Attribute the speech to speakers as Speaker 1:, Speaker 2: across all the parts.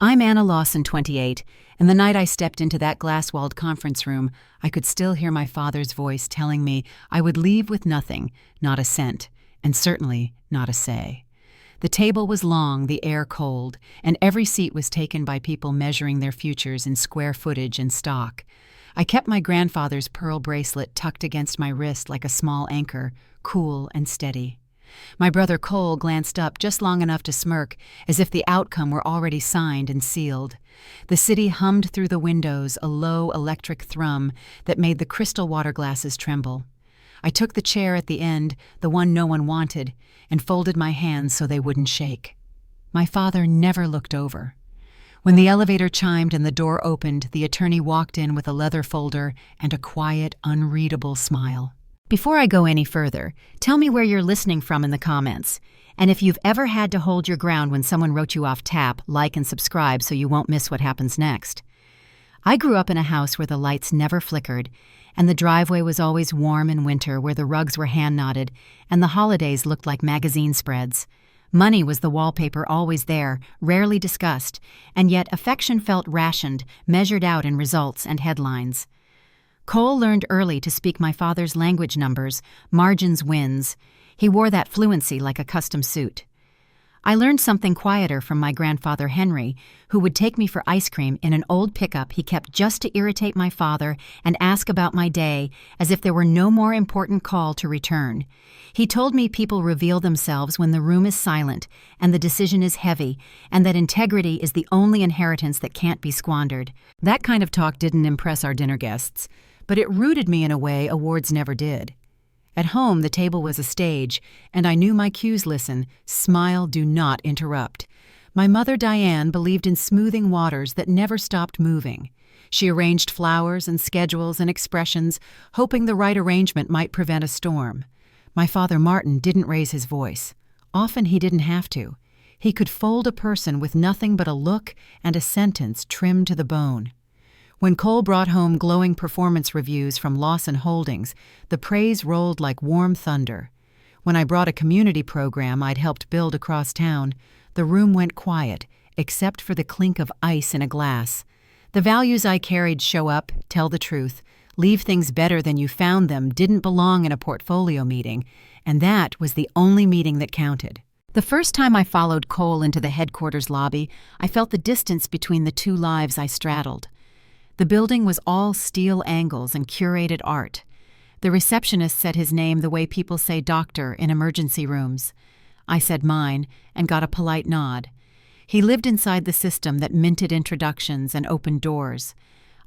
Speaker 1: I'm Anna Lawson, 28, and the night I stepped into that glass-walled conference room, I could still hear my father's voice telling me I would leave with nothing, not a cent, and certainly not a say. The table was long, the air cold, and every seat was taken by people measuring their futures in square footage and stock. I kept my grandfather's pearl bracelet tucked against my wrist like a small anchor, cool and steady. My brother Cole glanced up just long enough to smirk, as if the outcome were already signed and sealed. The city hummed through the windows, a low electric thrum that made the crystal water glasses tremble. I took the chair at the end, the one no one wanted, and folded my hands so they wouldn't shake. My father never looked over. When the elevator chimed and the door opened, the attorney walked in with a leather folder and a quiet, unreadable smile. Before I go any further, tell me where you're listening from in the comments. And if you've ever had to hold your ground when someone wrote you off, tap, like, and subscribe so you won't miss what happens next. I grew up in a house where the lights never flickered, and the driveway was always warm in winter where the rugs were hand-knotted, and the holidays looked like magazine spreads. Money was the wallpaper, always there, rarely discussed, and yet affection felt rationed, measured out in results and headlines. Cole learned early to speak my father's language numbers, margins, wins. He wore that fluency like a custom suit. I learned something quieter from my grandfather Henry, who would take me for ice cream in an old pickup he kept just to irritate my father and ask about my day as if there were no more important call to return. He told me people reveal themselves when the room is silent and the decision is heavy, and that integrity is the only inheritance that can't be squandered. That kind of talk didn't impress our dinner guests, but it rooted me in a way awards never did. At home, the table was a stage, and I knew my cues: listen, smile, do not interrupt. My mother Diane believed in smoothing waters that never stopped moving. She arranged flowers and schedules and expressions, hoping the right arrangement might prevent a storm. My father Martin didn't raise his voice. Often he didn't have to. He could fold a person with nothing but a look and a sentence trimmed to the bone. When Cole brought home glowing performance reviews from Lawson Holdings, the praise rolled like warm thunder. When I brought a community program I'd helped build across town, the room went quiet, except for the clink of ice in a glass. The values I carried: show up, tell the truth, leave things better than you found them, didn't belong in a portfolio meeting, and that was the only meeting that counted. The first time I followed Cole into the headquarters lobby, I felt the distance between the two lives I straddled. The building was all steel angles and curated art. The receptionist said his name the way people say doctor in emergency rooms. I said mine and got a polite nod. He lived inside the system that minted introductions and opened doors.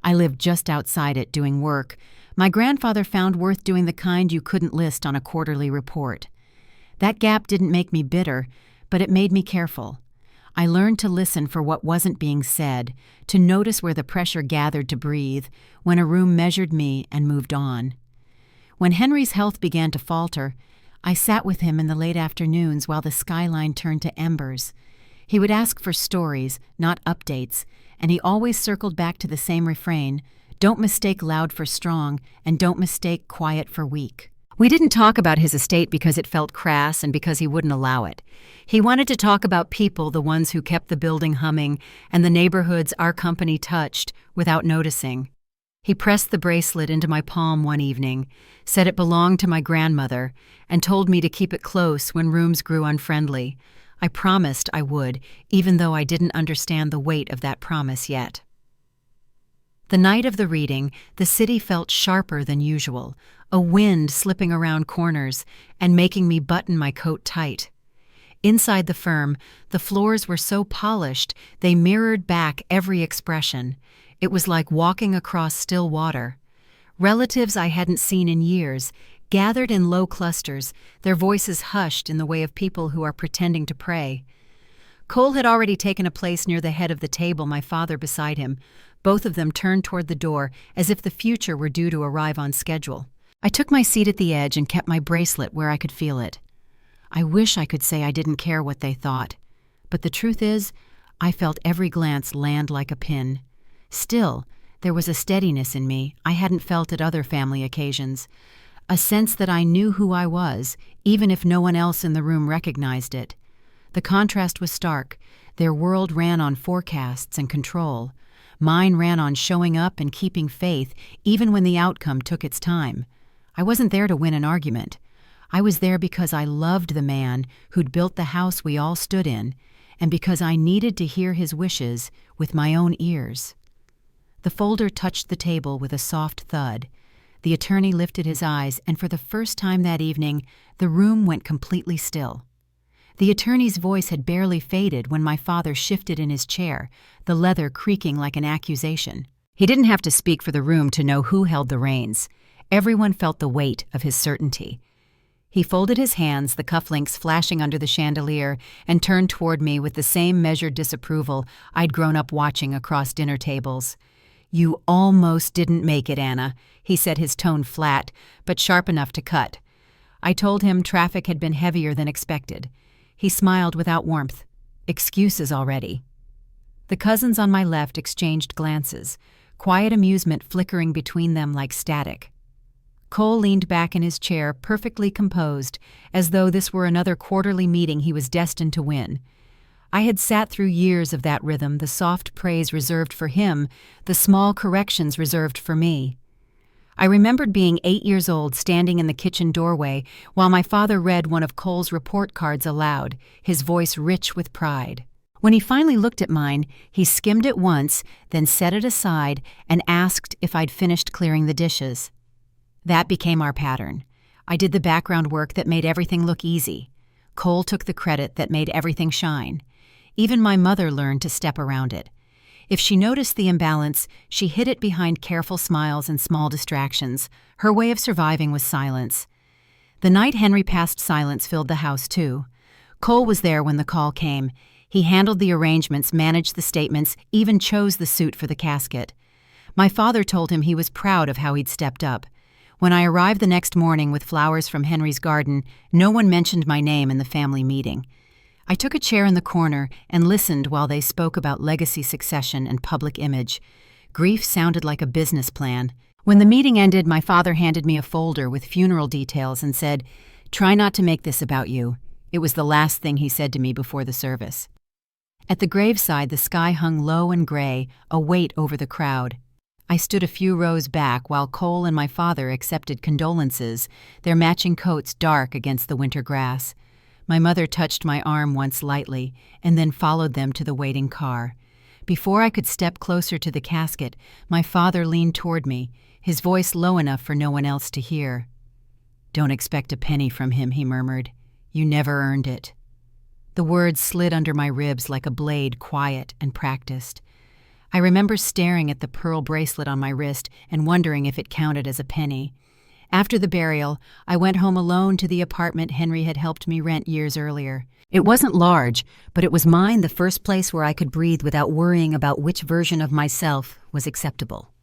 Speaker 1: I lived just outside it doing work my grandfather found worth doing, the kind you couldn't list on a quarterly report. That gap didn't make me bitter, but it made me careful. I learned to listen for what wasn't being said, to notice where the pressure gathered to breathe, when a room measured me and moved on. When Henry's health began to falter, I sat with him in the late afternoons while the skyline turned to embers. He would ask for stories, not updates, and he always circled back to the same refrain: don't mistake loud for strong, and don't mistake quiet for weak. We didn't talk about his estate because it felt crass and because he wouldn't allow it. He wanted to talk about people, the ones who kept the building humming, and the neighborhoods our company touched without noticing. He pressed the bracelet into my palm one evening, said it belonged to my grandmother, and told me to keep it close when rooms grew unfriendly. I promised I would, even though I didn't understand the weight of that promise yet. The night of the reading, the city felt sharper than usual, a wind slipping around corners and making me button my coat tight. Inside the firm, the floors were so polished they mirrored back every expression. It was like walking across still water. Relatives I hadn't seen in years gathered in low clusters, their voices hushed in the way of people who are pretending to pray. Cole had already taken a place near the head of the table, my father beside him. Both of them turned toward the door as if the future were due to arrive on schedule. I took my seat at the edge and kept my bracelet where I could feel it. I wish I could say I didn't care what they thought, but the truth is, I felt every glance land like a pin. Still, there was a steadiness in me I hadn't felt at other family occasions, a sense that I knew who I was, even if no one else in the room recognized it. The contrast was stark. Their world ran on forecasts and control. Mine ran on showing up and keeping faith, even when the outcome took its time. I wasn't there to win an argument. I was there because I loved the man who'd built the house we all stood in, and because I needed to hear his wishes with my own ears. The folder touched the table with a soft thud. The attorney lifted his eyes, and for the first time that evening, the room went completely still. The attorney's voice had barely faded when my father shifted in his chair, the leather creaking like an accusation. He didn't have to speak for the room to know who held the reins. Everyone felt the weight of his certainty. He folded his hands, the cufflinks flashing under the chandelier, and turned toward me with the same measured disapproval I'd grown up watching across dinner tables. "You almost didn't make it, Anna," he said, his tone flat, but sharp enough to cut. I told him traffic had been heavier than expected. He smiled without warmth. Excuses already. The cousins on my left exchanged glances, quiet amusement flickering between them like static. Cole leaned back in his chair, perfectly composed, as though this were another quarterly meeting he was destined to win. I had sat through years of that rhythm, the soft praise reserved for him, the small corrections reserved for me. I remembered being 8 years old, standing in the kitchen doorway while my father read one of Cole's report cards aloud, his voice rich with pride. When he finally looked at mine, he skimmed it once, then set it aside and asked if I'd finished clearing the dishes. That became our pattern. I did the background work that made everything look easy. Cole took the credit that made everything shine. Even my mother learned to step around it. If she noticed the imbalance, she hid it behind careful smiles and small distractions. Her way of surviving was silence. The night Henry passed, silence filled the house, too. Cole was there when the call came. He handled the arrangements, managed the statements, even chose the suit for the casket. My father told him he was proud of how he'd stepped up. When I arrived the next morning with flowers from Henry's garden, no one mentioned my name in the family meeting. I took a chair in the corner and listened while they spoke about legacy succession and public image. Grief sounded like a business plan. When the meeting ended, my father handed me a folder with funeral details and said, "Try not to make this about you." It was the last thing he said to me before the service. At the graveside, the sky hung low and gray, a weight over the crowd. I stood a few rows back while Cole and my father accepted condolences, their matching coats dark against the winter grass. My mother touched my arm once lightly and then followed them to the waiting car. Before I could step closer to the casket, my father leaned toward me, his voice low enough for no one else to hear. "Don't expect a penny from him," he murmured. "You never earned it." The words slid under my ribs like a blade, quiet and practiced. I remember staring at the pearl bracelet on my wrist and wondering if it counted as a penny. After the burial, I went home alone to the apartment Henry had helped me rent years earlier. It wasn't large, but it was mine, the first place where I could breathe without worrying about which version of myself was acceptable.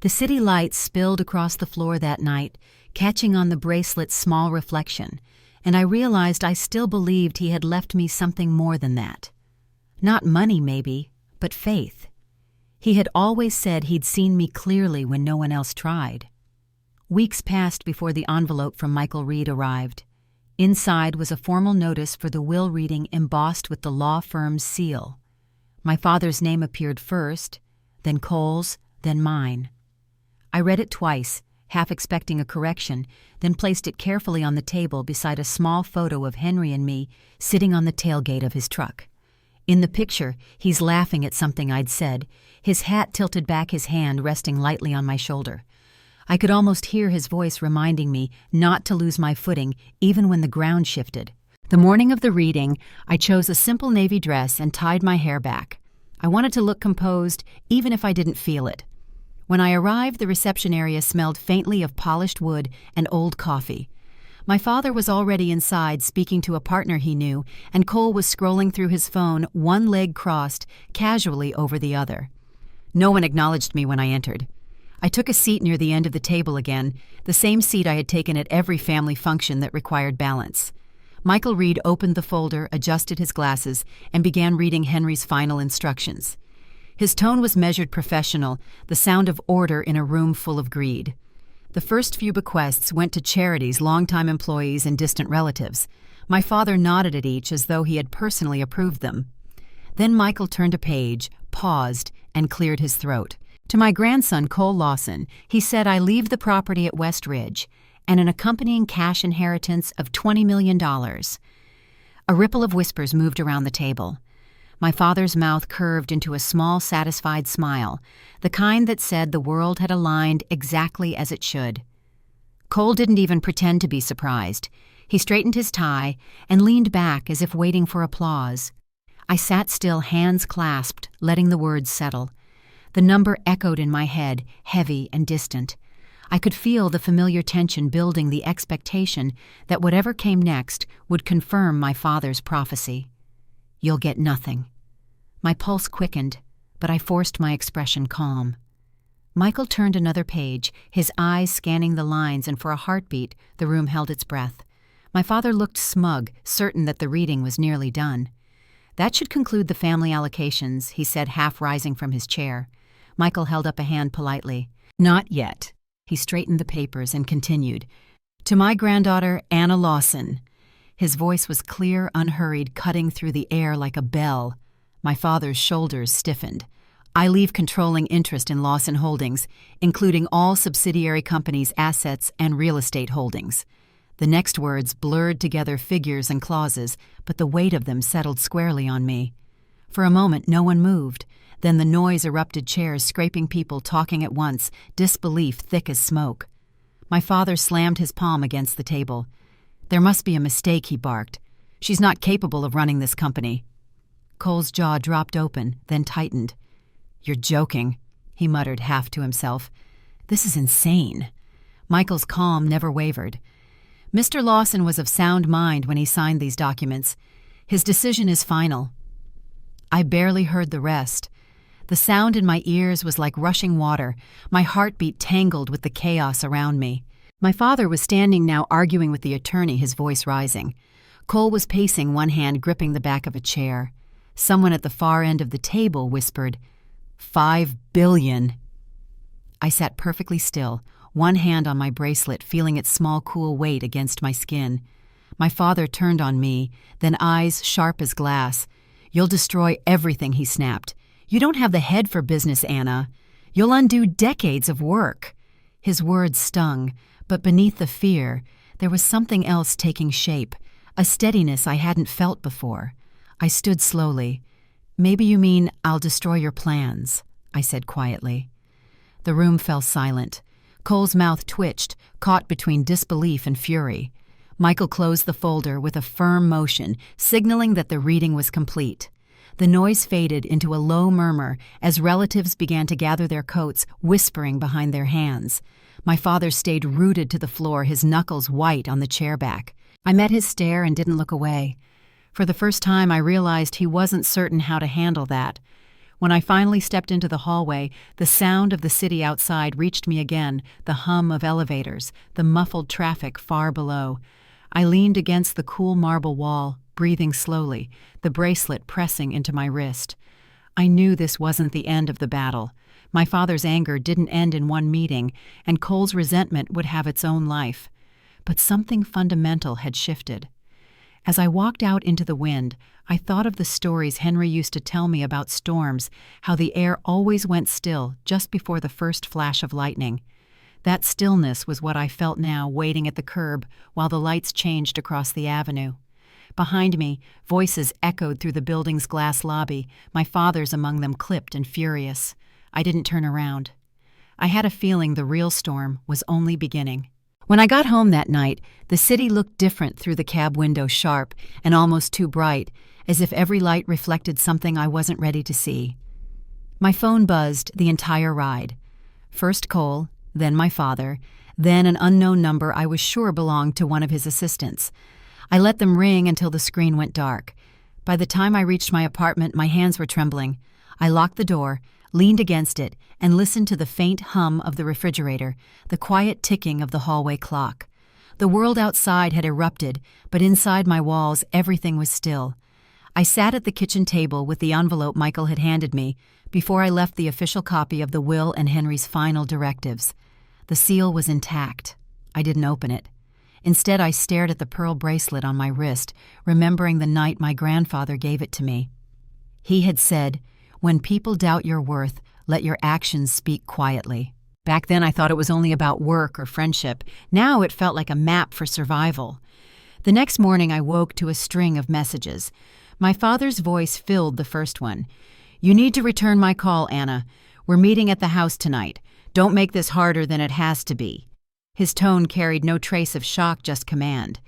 Speaker 1: The city lights spilled across the floor that night, catching on the bracelet's small reflection, and I realized I still believed he had left me something more than that. Not money, maybe, but faith. He had always said he'd seen me clearly when no one else tried. Weeks passed before the envelope from Michael Reed arrived. Inside was a formal notice for the will reading embossed with the law firm's seal. My father's name appeared first, then Cole's, then mine. I read it twice, half expecting a correction, then placed it carefully on the table beside a small photo of Henry and me sitting on the tailgate of his truck. In the picture, he's laughing at something I'd said, his hat tilted back, his hand resting lightly on my shoulder. I could almost hear his voice reminding me not to lose my footing even when the ground shifted. The morning of the reading, I chose a simple navy dress and tied my hair back. I wanted to look composed even if I didn't feel it. When I arrived, the reception area smelled faintly of polished wood and old coffee. My father was already inside speaking to a partner he knew, and Cole was scrolling through his phone, one leg crossed, casually over the other. No one acknowledged me when I entered. I took a seat near the end of the table again, the same seat I had taken at every family function that required balance. Michael Reed opened the folder, adjusted his glasses, and began reading Henry's final instructions. His tone was measured, professional, the sound of order in a room full of greed. The first few bequests went to charities, longtime employees, and distant relatives. My father nodded at each as though he had personally approved them. Then Michael turned a page, paused, and cleared his throat. To my grandson, Cole Lawson, he said I leave the property at West Ridge and an accompanying cash inheritance of $20 million. A ripple of whispers moved around the table. My father's mouth curved into a small, satisfied smile, the kind that said the world had aligned exactly as it should. Cole didn't even pretend to be surprised. He straightened his tie and leaned back as if waiting for applause. I sat still, hands clasped, letting the words settle. The number echoed in my head, heavy and distant. I could feel the familiar tension building, the expectation that whatever came next would confirm my father's prophecy. You'll get nothing. My pulse quickened, but I forced my expression calm. Michael turned another page, his eyes scanning the lines, and for a heartbeat, the room held its breath. My father looked smug, certain that the reading was nearly done. That should conclude the family allocations, he said, half rising from his chair. Michael held up a hand politely. Not yet. He straightened the papers and continued. To my granddaughter, Anna Lawson. His voice was clear, unhurried, cutting through the air like a bell. My father's shoulders stiffened. I leave controlling interest in Lawson Holdings, including all subsidiary companies' assets and real estate holdings. The next words blurred together figures and clauses, but the weight of them settled squarely on me. For a moment, no one moved. Then the noise erupted, chairs scraping, people talking at once, disbelief thick as smoke. My father slammed his palm against the table. There must be a mistake, he barked. She's not capable of running this company. Cole's jaw dropped open, then tightened. You're joking, he muttered half to himself. This is insane. Michael's calm never wavered. Mr. Lawson was of sound mind when he signed these documents. His decision is final. I barely heard the rest. The sound in my ears was like rushing water, my heartbeat tangled with the chaos around me. My father was standing now, arguing with the attorney, his voice rising. Cole was pacing, one hand gripping the back of a chair. Someone at the far end of the table whispered, $5 billion. I sat perfectly still, one hand on my bracelet, feeling its small, cool weight against my skin. My father turned on me, then eyes sharp as glass. You'll destroy everything, he snapped. You don't have the head for business, Anna. You'll undo decades of work. His words stung, but beneath the fear, there was something else taking shape, a steadiness I hadn't felt before. I stood slowly. Maybe you mean I'll destroy your plans, I said quietly. The room fell silent. Cole's mouth twitched, caught between disbelief and fury. Michael closed the folder with a firm motion, signaling that the reading was complete. The noise faded into a low murmur as relatives began to gather their coats, whispering behind their hands. My father stayed rooted to the floor, his knuckles white on the chair back. I met his stare and didn't look away. For the first time, I realized he wasn't certain how to handle that. When I finally stepped into the hallway, the sound of the city outside reached me again, the hum of elevators, the muffled traffic far below. I leaned against the cool marble wall, breathing slowly, the bracelet pressing into my wrist. I knew this wasn't the end of the battle. My father's anger didn't end in one meeting, and Cole's resentment would have its own life. But something fundamental had shifted. As I walked out into the wind, I thought of the stories Henry used to tell me about storms, how the air always went still just before the first flash of lightning. That stillness was what I felt now, waiting at the curb while the lights changed across the avenue. Behind me, voices echoed through the building's glass lobby, my father's among them, clipped and furious. I didn't turn around. I had a feeling the real storm was only beginning. When I got home that night, the city looked different through the cab window, sharp and almost too bright, as if every light reflected something I wasn't ready to see. My phone buzzed the entire ride. First Cole, then my father, then an unknown number I was sure belonged to one of his assistants. I let them ring until the screen went dark. By the time I reached my apartment, my hands were trembling. I locked the door, leaned against it, and listened to the faint hum of the refrigerator, the quiet ticking of the hallway clock. The world outside had erupted, but inside my walls everything was still. I sat at the kitchen table with the envelope Michael had handed me before I left the official copy of the will and Henry's final directives. The seal was intact. I didn't open it. Instead, I stared at the pearl bracelet on my wrist, remembering the night my grandfather gave it to me. He had said, "When people doubt your worth, let your actions speak quietly." Back then I thought it was only about work or friendship. Now it felt like a map for survival. The next morning I woke to a string of messages. My father's voice filled the first one. "You need to return my call, Anna. We're meeting at the house tonight. Don't make this harder than it has to be." His tone carried no trace of shock, just command.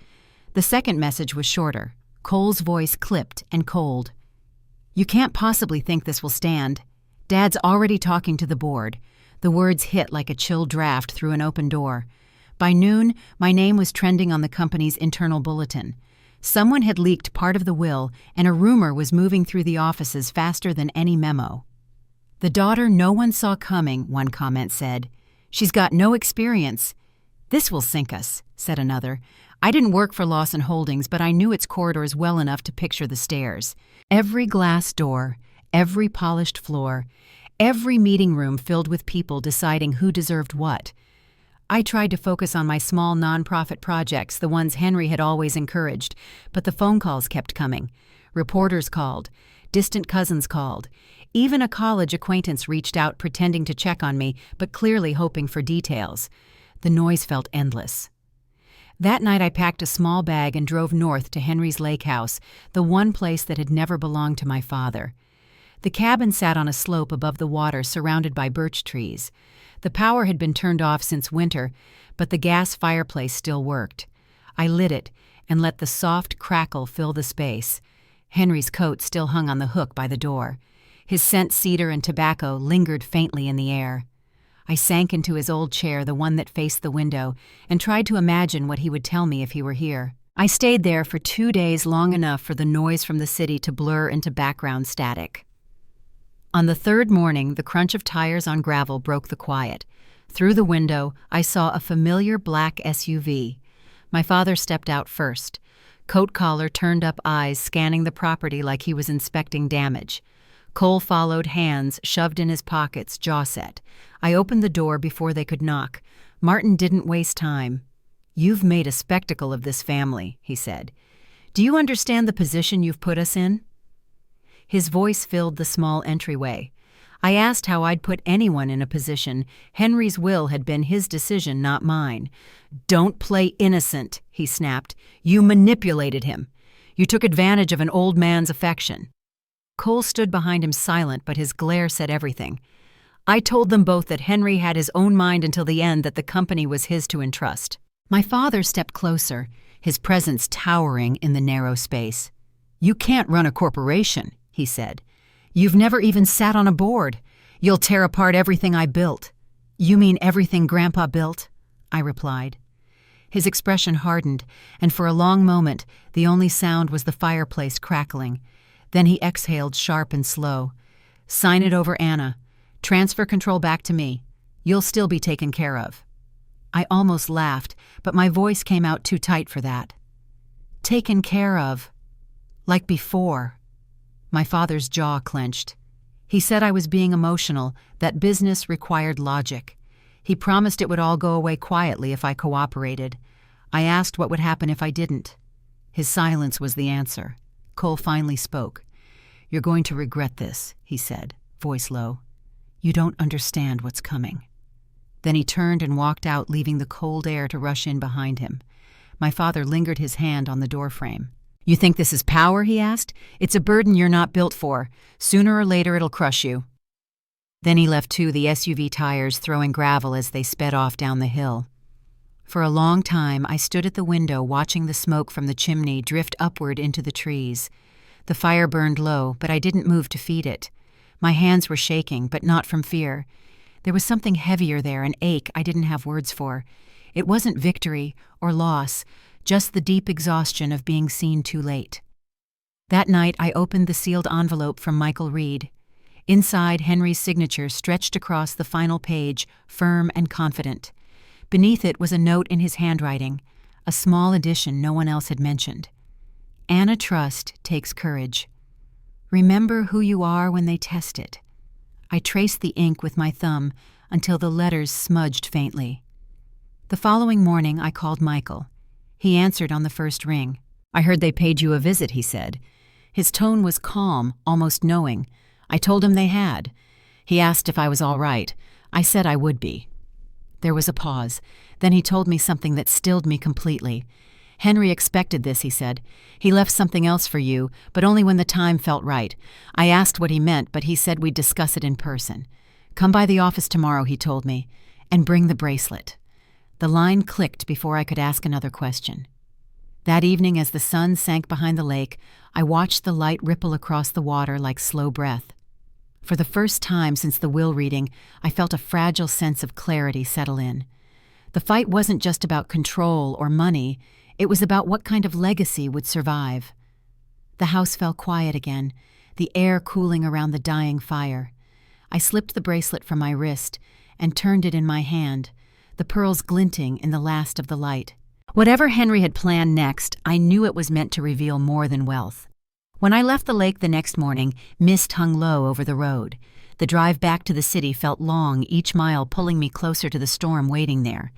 Speaker 1: The second message was shorter. Cole's voice clipped and cold. "You can't possibly think this will stand. Dad's already talking to the board." The words hit like a chill draft through an open door. By noon, my name was trending on the company's internal bulletin. Someone had leaked part of the will, and a rumor was moving through the offices faster than any memo. "The daughter no one saw coming," one comment said. "She's got no experience." "This will sink us," said another. I didn't work for Lawson Holdings, but I knew its corridors well enough to picture the stairs. Every glass door, every polished floor, every meeting room filled with people deciding who deserved what. I tried to focus on my small nonprofit projects, the ones Henry had always encouraged, but the phone calls kept coming. Reporters called. Distant cousins called. Even a college acquaintance reached out pretending to check on me, but clearly hoping for details. The noise felt endless. That night I packed a small bag and drove north to Henry's lake house, the one place that had never belonged to my father. The cabin sat on a slope above the water, surrounded by birch trees. The power had been turned off since winter, but the gas fireplace still worked. I lit it and let the soft crackle fill the space. Henry's coat still hung on the hook by the door. His scent cedar and tobacco lingered faintly in the air. I sank into his old chair, the one that faced the window, and tried to imagine what he would tell me if he were here. I stayed there for 2 days, long enough for the noise from the city to blur into background static. On the third morning, the crunch of tires on gravel broke the quiet. Through the window, I saw a familiar black SUV. My father stepped out first. Coat collar, turned up eyes scanning the property like he was inspecting damage. Cole followed, hands shoved in his pockets, jaw set. I opened the door before they could knock. Martin didn't waste time. "You've made a spectacle of this family," he said. "Do you understand the position you've put us in?" His voice filled the small entryway. I asked how I'd put anyone in a position. Henry's will had been his decision, not mine. "Don't play innocent," he snapped. "You manipulated him. You took advantage of an old man's affection." Cole stood behind him silent, but his glare said everything. "I told them both that Henry had his own mind until the end, that the company was his to entrust." My father stepped closer, his presence towering in the narrow space. "You can't run a corporation," he said. "You've never even sat on a board. You'll tear apart everything I built." "You mean everything Grandpa built?" I replied. His expression hardened, and for a long moment the only sound was the fireplace crackling. Then he exhaled sharp and slow. "Sign it over, Anna. Transfer control back to me. You'll still be taken care of." I almost laughed, but my voice came out too tight for that. "Taken care of? Like before?" My father's jaw clenched. He said I was being emotional, that business required logic. He promised it would all go away quietly if I cooperated. I asked what would happen if I didn't. His silence was the answer. Cole finally spoke. "You're going to regret this," he said, voice low. "You don't understand what's coming." Then he turned and walked out, leaving the cold air to rush in behind him. My father lingered his hand on the doorframe. "You think this is power?" he asked. "It's a burden you're not built for. Sooner or later it'll crush you." Then he left too, the SUV tires throwing gravel as they sped off down the hill. For a long time I stood at the window watching the smoke from the chimney drift upward into the trees. The fire burned low, but I didn't move to feed it. My hands were shaking, but not from fear. There was something heavier there, an ache I didn't have words for. It wasn't victory or loss, just the deep exhaustion of being seen too late. That night I opened the sealed envelope from Michael Reed. Inside, Henry's signature stretched across the final page, firm and confident. Beneath it was a note in his handwriting, a small addition no one else had mentioned. "Anna Trust takes courage. Remember who you are when they test it." I traced the ink with my thumb until the letters smudged faintly. The following morning I called Michael. He answered on the first ring. "I heard they paid you a visit," he said. His tone was calm, almost knowing. I told him they had. He asked if I was all right. I said I would be. There was a pause. Then he told me something that stilled me completely. "Henry expected this," he said. "He left something else for you, but only when the time felt right. I asked what he meant, but he said we'd discuss it in person. Come by the office tomorrow," he told me, "and bring the bracelet." The line clicked before I could ask another question. That evening, as the sun sank behind the lake, I watched the light ripple across the water like slow breath. For the first time since the will reading, I felt a fragile sense of clarity settle in. The fight wasn't just about control or money, it was about what kind of legacy would survive. The house fell quiet again, the air cooling around the dying fire. I slipped the bracelet from my wrist and turned it in my hand, the pearls glinting in the last of the light. Whatever Henry had planned next, I knew it was meant to reveal more than wealth. When I left the lake the next morning, mist hung low over the road. The drive back to the city felt long, each mile pulling me closer to the storm waiting there.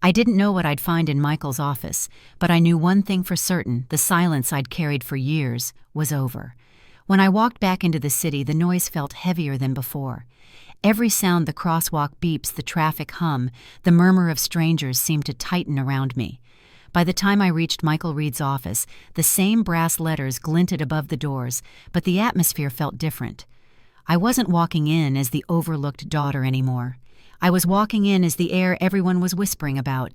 Speaker 1: I didn't know what I'd find in Michael's office, but I knew one thing for certain: the silence I'd carried for years was over. When I walked back into the city, the noise felt heavier than before. Every sound, the crosswalk beeps, the traffic hum, the murmur of strangers seemed to tighten around me. By the time I reached Michael Reed's office, the same brass letters glinted above the doors, but the atmosphere felt different. I wasn't walking in as the overlooked daughter anymore. I was walking in as the heir everyone was whispering about.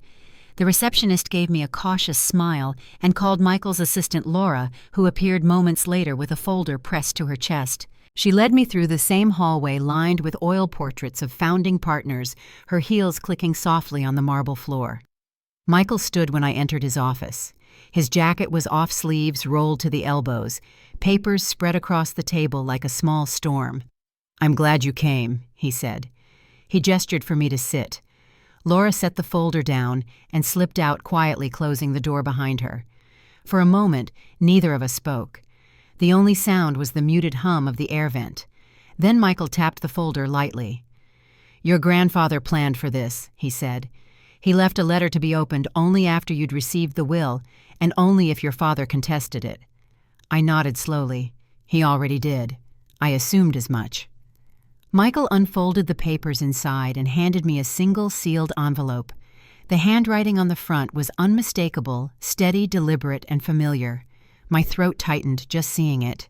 Speaker 1: The receptionist gave me a cautious smile and called Michael's assistant Laura, who appeared moments later with a folder pressed to her chest. She led me through the same hallway lined with oil portraits of founding partners, her heels clicking softly on the marble floor. Michael stood when I entered his office. His jacket was off sleeves, rolled to the elbows. Papers spread across the table like a small storm. "I'm glad you came," he said. He gestured for me to sit. Laura set the folder down and slipped out quietly, closing the door behind her. For a moment, neither of us spoke. The only sound was the muted hum of the air vent. Then Michael tapped the folder lightly. "Your grandfather planned for this," he said. "He left a letter to be opened only after you'd received the will, and only if your father contested it." I nodded slowly. He already did. I assumed as much. Michael unfolded the papers inside and handed me a single sealed envelope. The handwriting on the front was unmistakable, steady, deliberate, and familiar. My throat tightened just seeing it.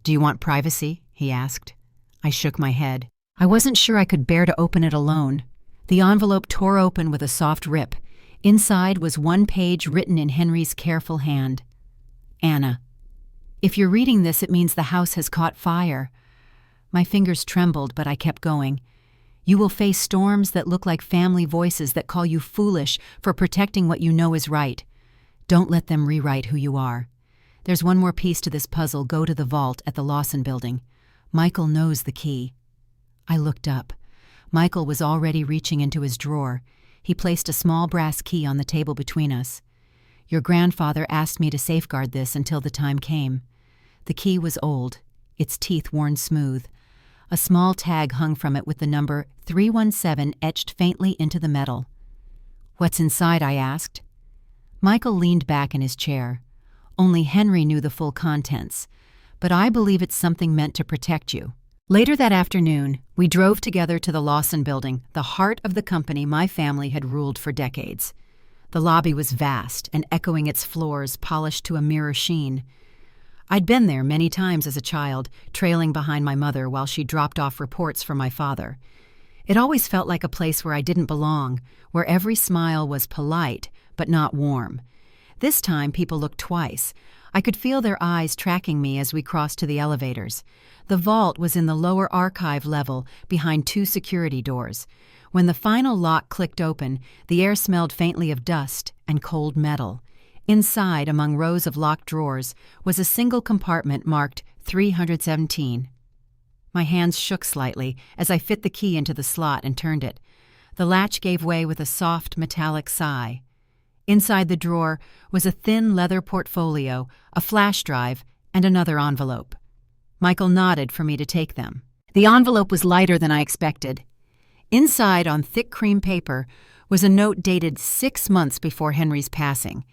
Speaker 1: "Do you want privacy?" he asked. I shook my head. I wasn't sure I could bear to open it alone. The envelope tore open with a soft rip. Inside was one page written in Henry's careful hand. "Anna, if you're reading this, it means the house has caught fire." My fingers trembled, but I kept going. "You will face storms that look like family voices that call you foolish for protecting what you know is right. Don't let them rewrite who you are. There's one more piece to this puzzle. Go to the vault at the Lawson building. Michael knows the key." I looked up. Michael was already reaching into his drawer. He placed a small brass key on the table between us. "Your grandfather asked me to safeguard this until the time came." The key was old, its teeth worn smooth. A small tag hung from it with the number 317 etched faintly into the metal. "What's inside?" I asked. Michael leaned back in his chair. "Only Henry knew the full contents, but I believe it's something meant to protect you." Later that afternoon, we drove together to the Lawson building, the heart of the company my family had ruled for decades. The lobby was vast and echoing its floors polished to a mirror sheen. I'd been there many times as a child, trailing behind my mother while she dropped off reports for my father. It always felt like a place where I didn't belong, where every smile was polite but not warm. This time people looked twice. I could feel their eyes tracking me as we crossed to the elevators. The vault was in the lower archive level behind two security doors. When the final lock clicked open, the air smelled faintly of dust and cold metal. Inside, among rows of locked drawers, was a single compartment marked 317. My hands shook slightly as I fit the key into the slot and turned it. The latch gave way with a soft, metallic sigh. Inside the drawer was a thin leather portfolio, a flash drive, and another envelope. Michael nodded for me to take them. The envelope was lighter than I expected. Inside, on thick cream paper, was a note dated 6 months before Henry's passing.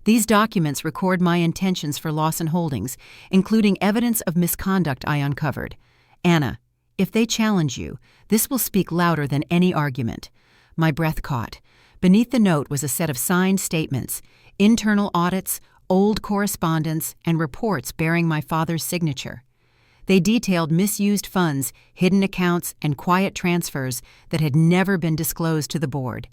Speaker 1: These documents record my intentions for Lawson Holdings, including evidence of misconduct I uncovered. Anna, if they challenge you, this will speak louder than any argument." My breath caught. Beneath the note was a set of signed statements, internal audits, old correspondence, and reports bearing my father's signature. They detailed misused funds, hidden accounts, and quiet transfers that had never been disclosed to the board.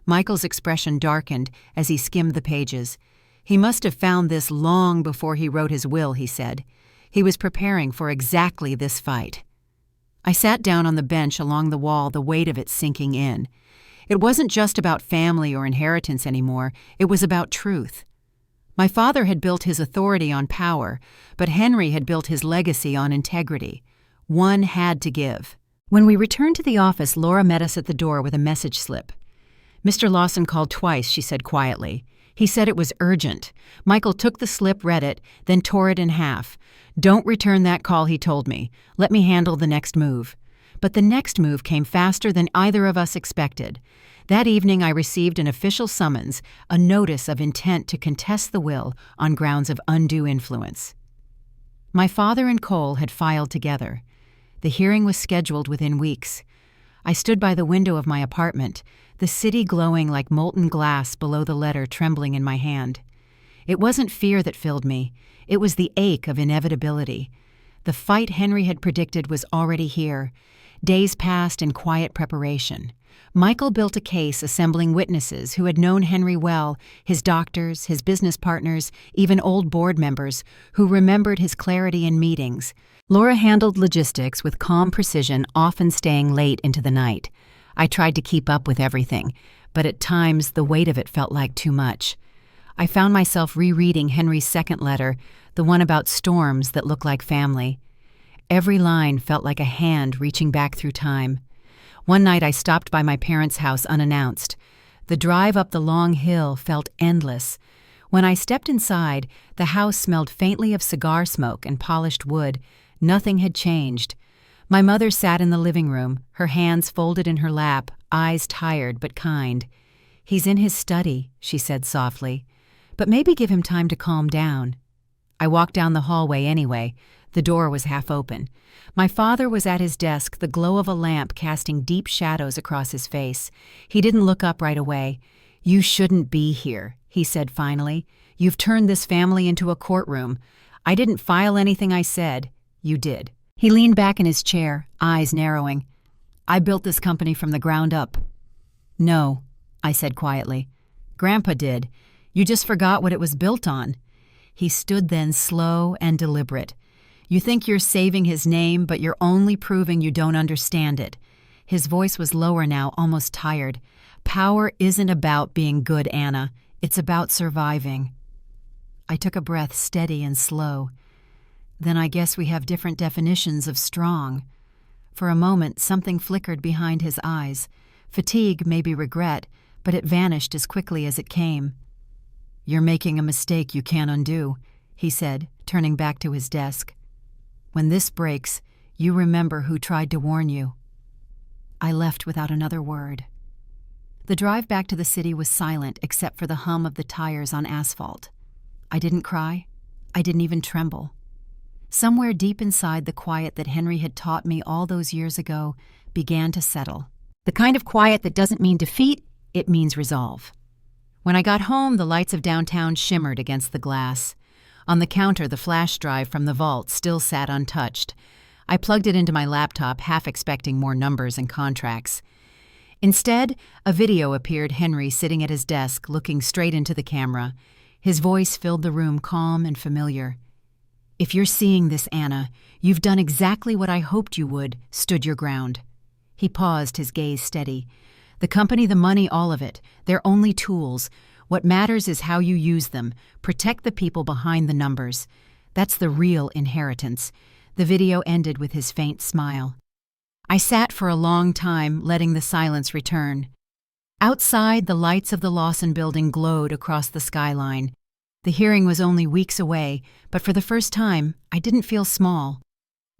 Speaker 1: Michael's expression darkened as he skimmed the pages. He must have found this long before he wrote his will, he said. He was preparing for exactly this fight. I sat down on the bench along the wall, the weight of it sinking in. It wasn't just about family or inheritance anymore, it was about truth. My father had built his authority on power, but Henry had built his legacy on integrity. One had to give. When we returned to the office, Laura met us at the door with a message slip. "Mr. Lawson called twice," she said quietly. "He said it was urgent." Michael took the slip, read it, then tore it in half. "Don't return that call," he told me. "Let me handle the next move." But the next move came faster than either of us expected. That evening I received an official summons, a notice of intent to contest the will on grounds of undue influence. My father and Cole had filed together. The hearing was scheduled within weeks. I stood by the window of my apartment, the city glowing like molten glass below the letter trembling in my hand. It wasn't fear that filled me. It was the ache of inevitability. The fight Henry had predicted was already here. Days passed in quiet preparation. Michael built a case assembling witnesses who had known Henry well, his doctors, his business partners, even old board members who remembered his clarity in meetings. Laura handled logistics with calm precision, often staying late into the night. I tried to keep up with everything, but at times the weight of it felt like too much. I found myself rereading Henry's second letter, the one about storms that look like family. Every line felt like a hand reaching back through time. One night I stopped by my parents' house unannounced. The drive up the long hill felt endless. When I stepped inside, the house smelled faintly of cigar smoke and polished wood. Nothing had changed. My mother sat in the living room, her hands folded in her lap, eyes tired but kind. "He's in his study," she said softly. "But maybe give him time to calm down." I walked down the hallway anyway. The door was half open. My father was at his desk, the glow of a lamp casting deep shadows across his face. He didn't look up right away. "You shouldn't be here," he said finally. "You've turned this family into a courtroom. I didn't file anything I said. You did." He leaned back in his chair, eyes narrowing. "I built this company from the ground up." "No," I said quietly. "Grandpa did. You just forgot what it was built on." He stood then, slow and deliberate. "You think you're saving his name, but you're only proving you don't understand it." His voice was lower now, almost tired. "Power isn't about being good, Anna. It's about surviving." I took a breath, steady and slow. "Then I guess we have different definitions of strong." For a moment, something flickered behind his eyes. Fatigue, maybe regret, but it vanished as quickly as it came. "You're making a mistake you can't undo," he said, turning back to his desk. "When this breaks, you remember who tried to warn you." I left without another word. The drive back to the city was silent except for the hum of the tires on asphalt. I didn't cry. I didn't even tremble. Somewhere deep inside, the quiet that Henry had taught me all those years ago began to settle. The kind of quiet that doesn't mean defeat, it means resolve. When I got home, the lights of downtown shimmered against the glass. On the counter, the flash drive from the vault still sat untouched. I plugged it into my laptop, half expecting more numbers and contracts. Instead, a video appeared, Henry sitting at his desk, looking straight into the camera. His voice filled the room, calm and familiar. "If you're seeing this, Anna, you've done exactly what I hoped you would, stood your ground." He paused, his gaze steady. "The company, the money, all of it, they're only tools. What matters is how you use them. Protect the people behind the numbers. That's the real inheritance." The video ended with his faint smile. I sat for a long time, letting the silence return. Outside, the lights of the Lawson building glowed across the skyline. The hearing was only weeks away, but for the first time, I didn't feel small.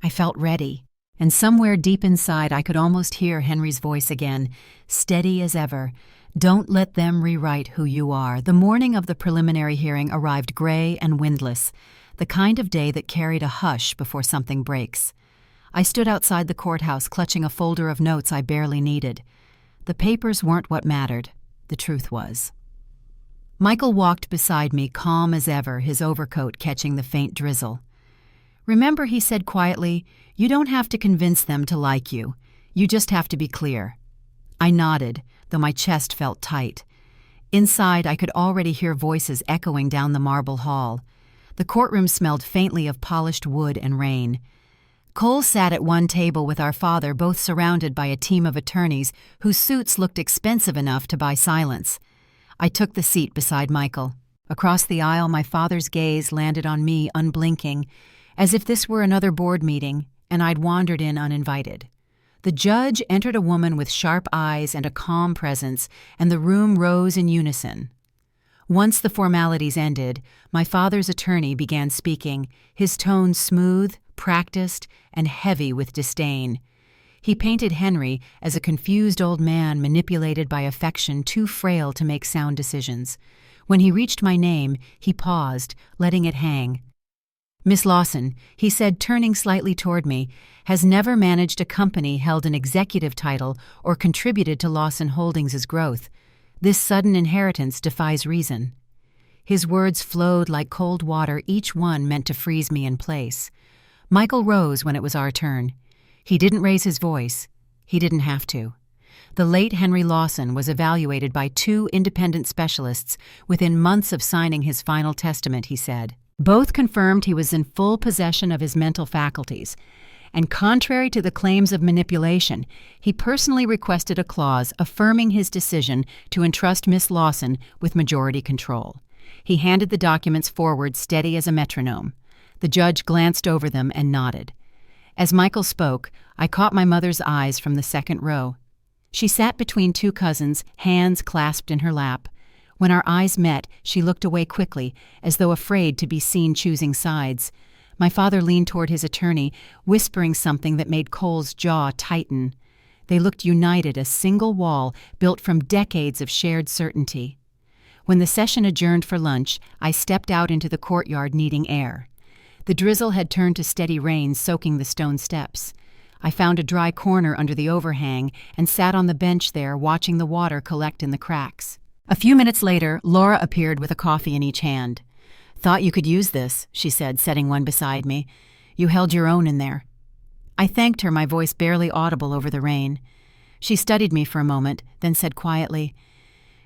Speaker 1: I felt ready. And somewhere deep inside I could almost hear Henry's voice again, steady as ever. Don't let them rewrite who you are. The morning of the preliminary hearing arrived gray and windless, the kind of day that carried a hush before something breaks. I stood outside the courthouse clutching a folder of notes I barely needed. The papers weren't what mattered. The truth was. Michael walked beside me, calm as ever, his overcoat catching the faint drizzle. "Remember," he said quietly, "you don't have to convince them to like you. You just have to be clear." I nodded, though my chest felt tight. Inside, I could already hear voices echoing down the marble hall. The courtroom smelled faintly of polished wood and rain. Cole sat at one table with our father, both surrounded by a team of attorneys whose suits looked expensive enough to buy silence. I took the seat beside Michael. Across the aisle, my father's gaze landed on me, unblinking, as if this were another board meeting, and I'd wandered in uninvited. The judge entered a woman with sharp eyes and a calm presence, and the room rose in unison. Once the formalities ended, my father's attorney began speaking, his tone smooth, practiced, and heavy with disdain. He painted Henry as a confused old man manipulated by affection too frail to make sound decisions. When he reached my name, he paused, letting it hang. "Miss Lawson," he said, turning slightly toward me, "has never managed a company, held an executive title, or contributed to Lawson Holdings' growth. This sudden inheritance defies reason." His words flowed like cold water, each one meant to freeze me in place. Michael rose when it was our turn. He didn't raise his voice. He didn't have to. The late Henry Lawson was evaluated by 2 independent specialists within months of signing his final testament, he said. Both confirmed he was in full possession of his mental faculties, and contrary to the claims of manipulation, he personally requested a clause affirming his decision to entrust Miss Lawson with majority control. He handed the documents forward, steady as a metronome. The judge glanced over them and nodded. As Michael spoke, I caught my mother's eyes from the second row. She sat between 2 cousins, hands clasped in her lap. When our eyes met, she looked away quickly, as though afraid to be seen choosing sides. My father leaned toward his attorney, whispering something that made Cole's jaw tighten. They looked united, a single wall built from decades of shared certainty. When the session adjourned for lunch, I stepped out into the courtyard needing air. The drizzle had turned to steady rain, soaking the stone steps. I found a dry corner under the overhang and sat on the bench there, watching the water collect in the cracks. A few minutes later, Laura appeared with a coffee in each hand. "Thought you could use this," she said, setting one beside me. "You held your own in there." I thanked her, my voice barely audible over the rain. She studied me for a moment, then said quietly,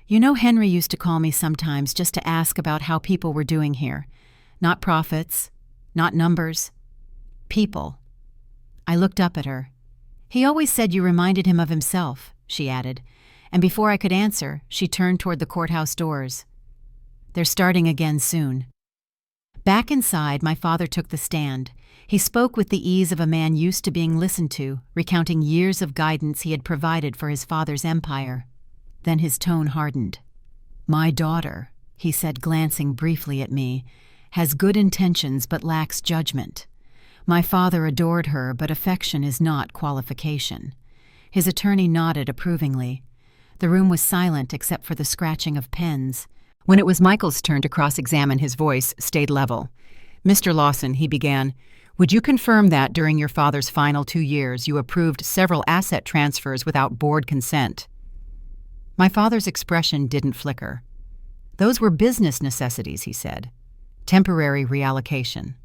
Speaker 1: "You know, Henry used to call me sometimes just to ask about how people were doing here. Not profits, not numbers, people." I looked up at her. "He always said you reminded him of himself," she added, and before I could answer, she turned toward the courthouse doors. "They're starting again soon." Back inside, my father took the stand. He spoke with the ease of a man used to being listened to, recounting years of guidance he had provided for his father's empire. Then his tone hardened. "My daughter," he said, glancing briefly at me, "has good intentions but lacks judgment. My father adored her, but affection is not qualification." His attorney nodded approvingly. The room was silent except for the scratching of pens. When it was Michael's turn to cross-examine, his voice stayed level. "Mr. Lawson," he began, "would you confirm that during your father's final 2 years you approved several asset transfers without board consent?" My father's expression didn't flicker. "Those were business necessities," he said. "Temporary reallocation."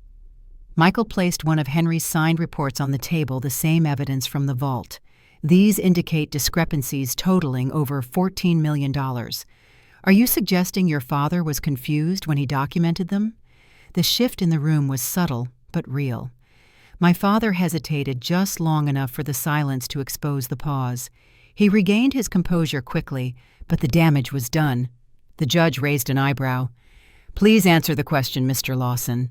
Speaker 1: Michael placed one of Henry's signed reports on the table, the same evidence from the vault. "These indicate discrepancies totaling over $14 million. Are you suggesting your father was confused when he documented them?" The shift in the room was subtle, but real. My father hesitated just long enough for the silence to expose the pause. He regained his composure quickly, but the damage was done. The judge raised an eyebrow. "Please answer the question, Mr. Lawson."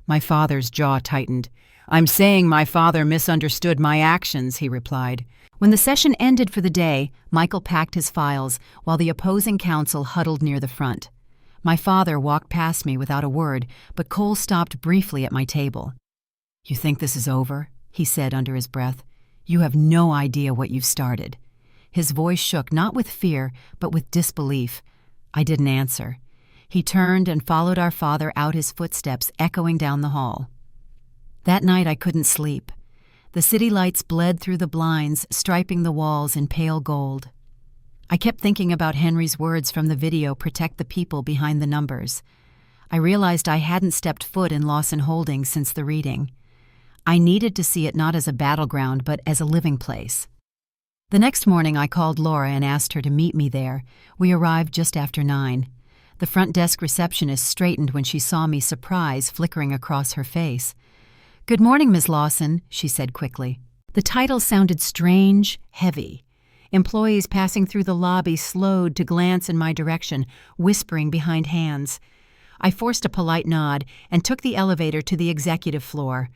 Speaker 1: My father's jaw tightened. "I'm saying my father misunderstood my actions," he replied. When the session ended for the day, Michael packed his files while the opposing counsel huddled near the front. My father walked past me without a word, but Cole stopped briefly at my table. "You think this is over?" he said under his breath. "You have no idea what you've started." His voice shook, not with fear, but with disbelief. I didn't answer. He turned and followed our father out, his footsteps echoing down the hall. That night I couldn't sleep. The city lights bled through the blinds, striping the walls in pale gold. I kept thinking about Henry's words from the video, "Protect the people behind the numbers." I realized I hadn't stepped foot in Lawson Holdings since the reading. I needed to see it not as a battleground, but as a living place. The next morning I called Laura and asked her to meet me there. We arrived just after 9. The front desk receptionist straightened when she saw me, surprise flickering across her face. "Good morning, Ms. Lawson," she said quickly. The title sounded strange, heavy. Employees passing through the lobby slowed to glance in my direction, whispering behind hands. I forced a polite nod and took the elevator to the executive floor.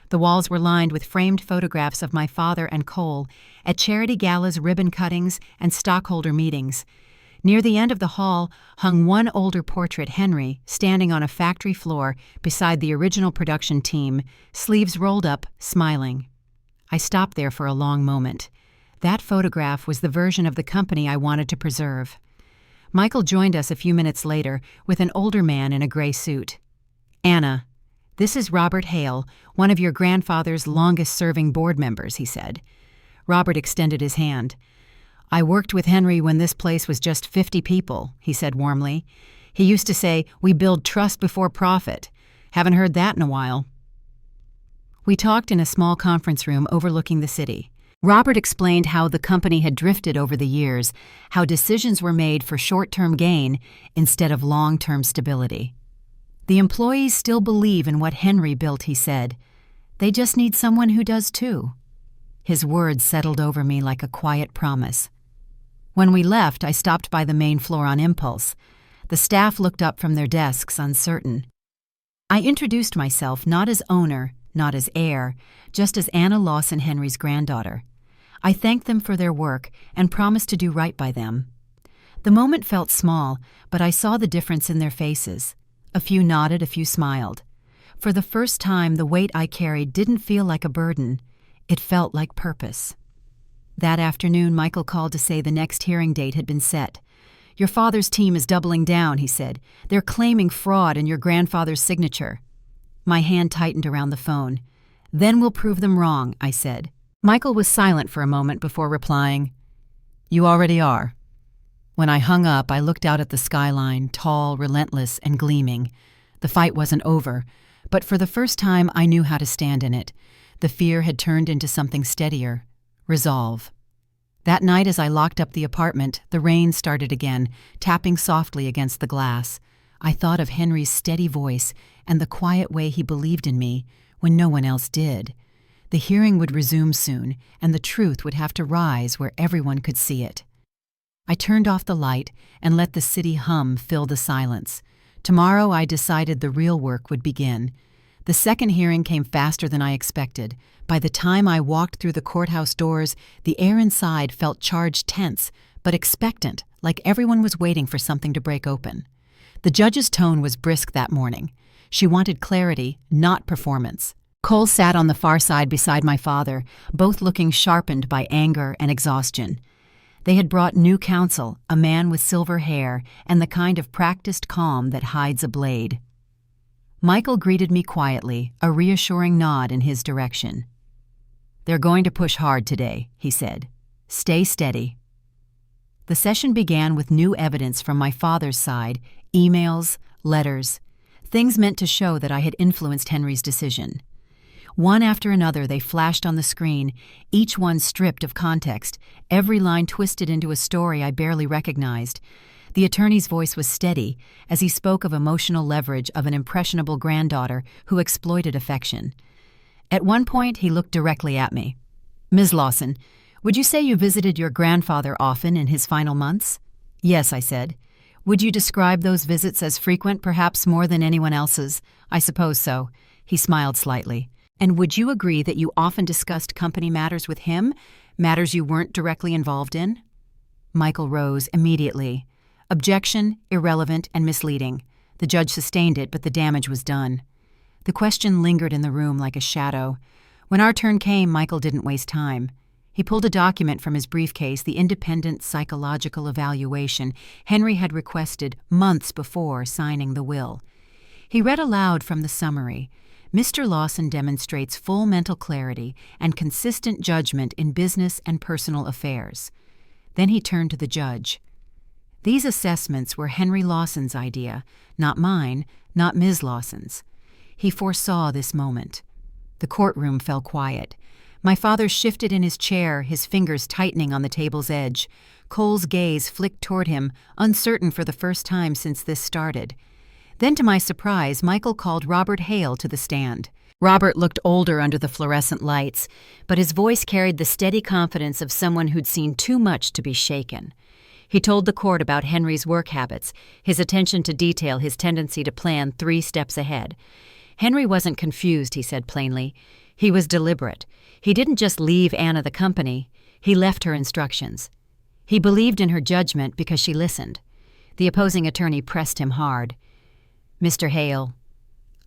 Speaker 1: The walls were lined with framed photographs of my father and Cole at charity galas, ribbon cuttings, and stockholder meetings. Near the end of the hall hung one older portrait, Henry, standing on a factory floor beside the original production team, sleeves rolled up, smiling. I stopped there for a long moment. That photograph was the version of the company I wanted to preserve. Michael joined us a few minutes later with an older man in a gray suit. "Anna, this is Robert Hale, one of your grandfather's longest-serving board members," he said. Robert extended his hand. "I worked with Henry when this place was just 50 people, he said warmly. "He used to say, 'We build trust before profit.' Haven't heard that in a while." We talked in a small conference room overlooking the city. Robert explained how the company had drifted over the years, how decisions were made for short-term gain instead of long-term stability. "The employees still believe in what Henry built," he said. "They just need someone who does too." His words settled over me like a quiet promise. When we left, I stopped by the main floor on impulse. The staff looked up from their desks, uncertain. I introduced myself not as owner, not as heir, just as Anna Lawson, Henry's granddaughter. I thanked them for their work and promised to do right by them. The moment felt small, but I saw the difference in their faces. A few nodded, a few smiled. For the first time, the weight I carried didn't feel like a burden. It felt like purpose. That afternoon, Michael called to say the next hearing date had been set. "Your father's team is doubling down," he said. "They're claiming fraud in your grandfather's signature." My hand tightened around the phone. "Then we'll prove them wrong," I said. Michael was silent for a moment before replying, "You already are." When I hung up, I looked out at the skyline, tall, relentless, and gleaming. The fight wasn't over, but for the first time I knew how to stand in it. The fear had turned into something steadier. Resolve. That night as I locked up the apartment, the rain started again, tapping softly against the glass. I thought of Henry's steady voice and the quiet way he believed in me when no one else did. The hearing would resume soon, and the truth would have to rise where everyone could see it. I turned off the light and let the city hum fill the silence. Tomorrow, I decided, the real work would begin. The second hearing came faster than I expected. By the time I walked through the courthouse doors, the air inside felt charged, tense, but expectant, like everyone was waiting for something to break open. The judge's tone was brisk that morning. She wanted clarity, not performance. Cole sat on the far side beside my father, both looking sharpened by anger and exhaustion. They had brought new counsel, a man with silver hair and the kind of practiced calm that hides a blade. Michael greeted me quietly, a reassuring nod in his direction. "They're going to push hard today," he said. "Stay steady." The session began with new evidence from my father's side, emails, letters, things meant to show that I had influenced Henry's decision. One after another they flashed on the screen, each one stripped of context, every line twisted into a story I barely recognized. The attorney's voice was steady as he spoke of emotional leverage of an impressionable granddaughter who exploited affection. At one point, he looked directly at me. "Ms. Lawson, would you say you visited your grandfather often in his final months?" "Yes," I said. "Would you describe those visits as frequent, perhaps more than anyone else's?" "I suppose so." He smiled slightly. "And would you agree that you often discussed company matters with him, matters you weren't directly involved in?" Michael rose immediately. "Objection, irrelevant, and misleading." The judge sustained it, but the damage was done. The question lingered in the room like a shadow. When our turn came, Michael didn't waste time. He pulled a document from his briefcase, the independent psychological evaluation Henry had requested months before signing the will. He read aloud from the summary. Mr. Lawson demonstrates full mental clarity and consistent judgment in business and personal affairs. Then he turned to the judge. These assessments were Henry Lawson's idea, not mine, not Ms. Lawson's. He foresaw this moment. The courtroom fell quiet. My father shifted in his chair, his fingers tightening on the table's edge. Cole's gaze flicked toward him, uncertain for the first time since this started. Then, to my surprise, Michael called Robert Hale to the stand. Robert looked older under the fluorescent lights, but his voice carried the steady confidence of someone who'd seen too much to be shaken. He told the court about Henry's work habits, his attention to detail, his tendency to plan 3 steps ahead. Henry wasn't confused, he said plainly. He was deliberate. He didn't just leave Anna the company. He left her instructions. He believed in her judgment because she listened. The opposing attorney pressed him hard. Mr. Hale,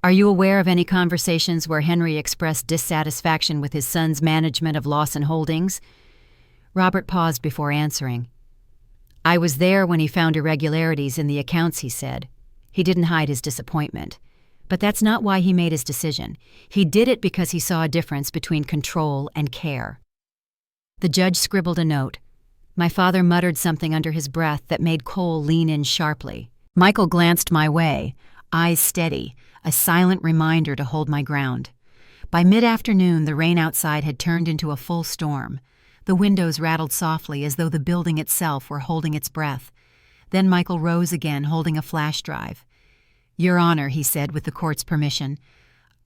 Speaker 1: are you aware of any conversations where Henry expressed dissatisfaction with his son's management of Lawson Holdings? Robert paused before answering. I was there when he found irregularities in the accounts, he said. He didn't hide his disappointment. But that's not why he made his decision. He did it because he saw a difference between control and care. The judge scribbled a note. My father muttered something under his breath that made Cole lean in sharply. Michael glanced my way, eyes steady, a silent reminder to hold my ground. By mid-afternoon, the rain outside had turned into a full storm. The windows rattled softly as though the building itself were holding its breath. Then Michael rose again, holding a flash drive. Your Honor, he said with the court's permission,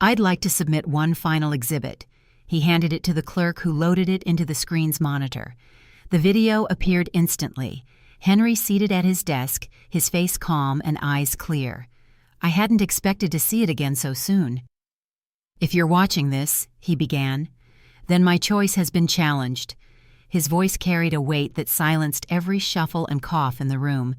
Speaker 1: I'd like to submit one final exhibit. He handed it to the clerk who loaded it into the screen's monitor. The video appeared instantly. Henry seated at his desk, his face calm and eyes clear. I hadn't expected to see it again so soon. If you're watching this, he began, then my choice has been challenged. His voice carried a weight that silenced every shuffle and cough in the room.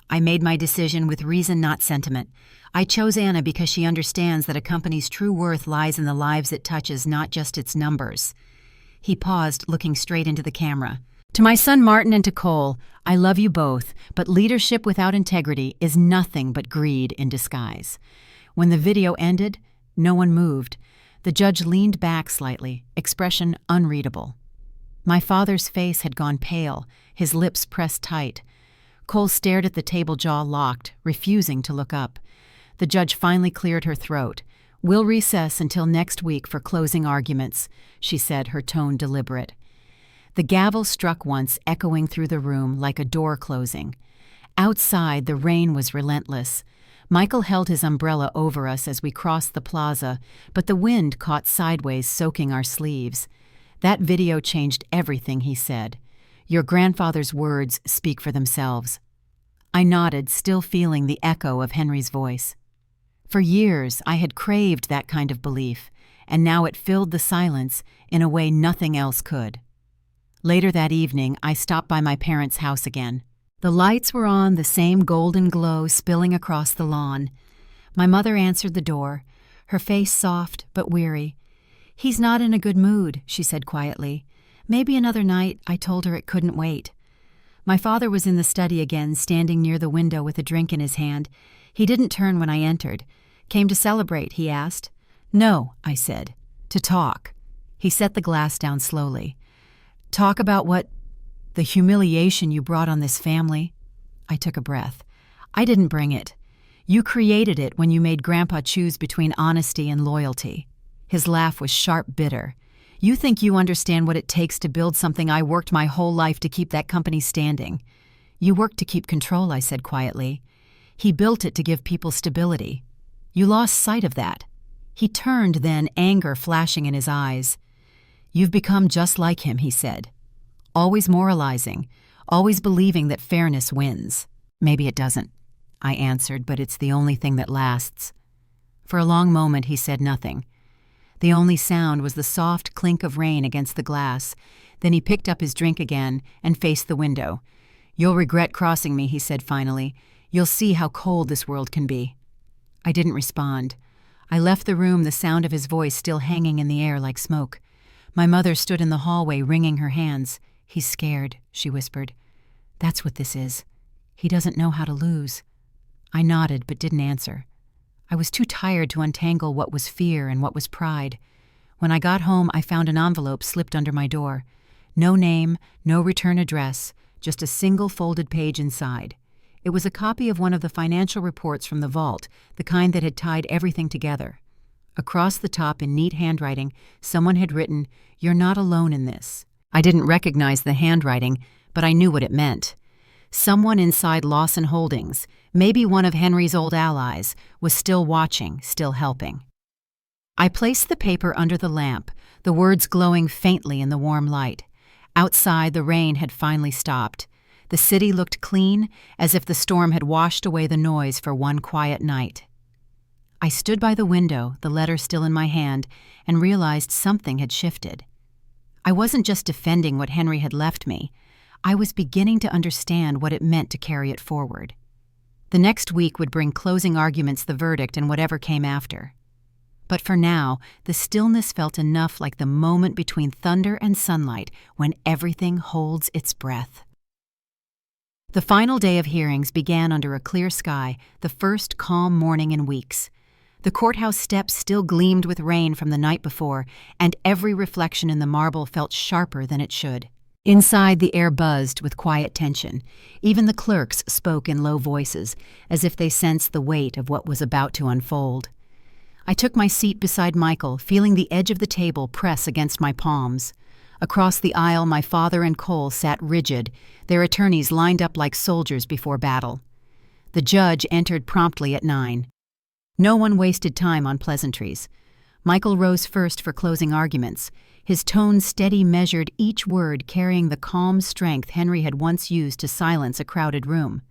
Speaker 1: I made my decision with reason, not sentiment. I chose Anna because she understands that a company's true worth lies in the lives it touches, not just its numbers. He paused, looking straight into the camera. To my son Martin and to Cole, I love you both, but leadership without integrity is nothing but greed in disguise. When the video ended, no one moved. The judge leaned back slightly, expression unreadable. My father's face had gone pale, his lips pressed tight. Cole stared at the table, jaw locked, refusing to look up. The judge finally cleared her throat. We'll recess until next week for closing arguments, she said, her tone deliberate. The gavel struck once, echoing through the room like a door closing. Outside, the rain was relentless. Michael held his umbrella over us as we crossed the plaza, but the wind caught sideways, soaking our sleeves. That video changed everything, he said. Your grandfather's words speak for themselves. I nodded, still feeling the echo of Henry's voice. For years, I had craved that kind of belief, and now it filled the silence in a way nothing else could. Later that evening, I stopped by my parents' house again. The lights were on, the same golden glow spilling across the lawn. My mother answered the door, her face soft but weary. He's not in a good mood, she said quietly. Maybe another night, I told her it couldn't wait. My father was in the study again, standing near the window with a drink in his hand. He didn't turn when I entered. Came to celebrate, he asked. No, I said. To talk. He set the glass down slowly. Talk about what? The humiliation you brought on this family? I took a breath. I didn't bring it. You created it when you made Grandpa choose between honesty and loyalty. His laugh was sharp, bitter. You think you understand what it takes to build something I worked my whole life to keep that company standing. You worked to keep control, I said quietly. He built it to give people stability. You lost sight of that. He turned then, anger flashing in his eyes. You've become just like him, he said. Always moralizing, always believing that fairness wins. Maybe it doesn't, I answered, but it's the only thing that lasts. For a long moment he said nothing. The only sound was the soft clink of rain against the glass. Then he picked up his drink again and faced the window. You'll regret crossing me, he said finally. You'll see how cold this world can be. I didn't respond. I left the room, the sound of his voice still hanging in the air like smoke. My mother stood in the hallway, wringing her hands. "He's scared," she whispered. "That's what this is. He doesn't know how to lose." I nodded but didn't answer. I was too tired to untangle what was fear and what was pride. When I got home, I found an envelope slipped under my door. No name, no return address, just a single folded page inside. It was a copy of one of the financial reports from the vault, the kind that had tied everything together. Across the top, in neat handwriting, someone had written, "You're not alone in this." I didn't recognize the handwriting, but I knew what it meant. Someone inside Lawson Holdings, maybe one of Henry's old allies, was still watching, still helping. I placed the paper under the lamp, the words glowing faintly in the warm light. Outside, the rain had finally stopped. The city looked clean, as if the storm had washed away the noise for one quiet night. I stood by the window, the letter still in my hand, and realized something had shifted. I wasn't just defending what Henry had left me. I was beginning to understand what it meant to carry it forward. The next week would bring closing arguments, the verdict, and whatever came after. But for now, the stillness felt enough like the moment between thunder and sunlight when everything holds its breath. The final day of hearings began under a clear sky, the first calm morning in weeks. The courthouse steps still gleamed with rain from the night before, and every reflection in the marble felt sharper than it should. Inside, the air buzzed with quiet tension. Even the clerks spoke in low voices, as if they sensed the weight of what was about to unfold. I took my seat beside Michael, feeling the edge of the table press against my palms. Across the aisle, my father and Cole sat rigid, their attorneys lined up like soldiers before battle. The judge entered promptly at 9. No one wasted time on pleasantries. Michael rose first for closing arguments, his tone steady, measured, each word carrying the calm strength Henry had once used to silence a crowded room.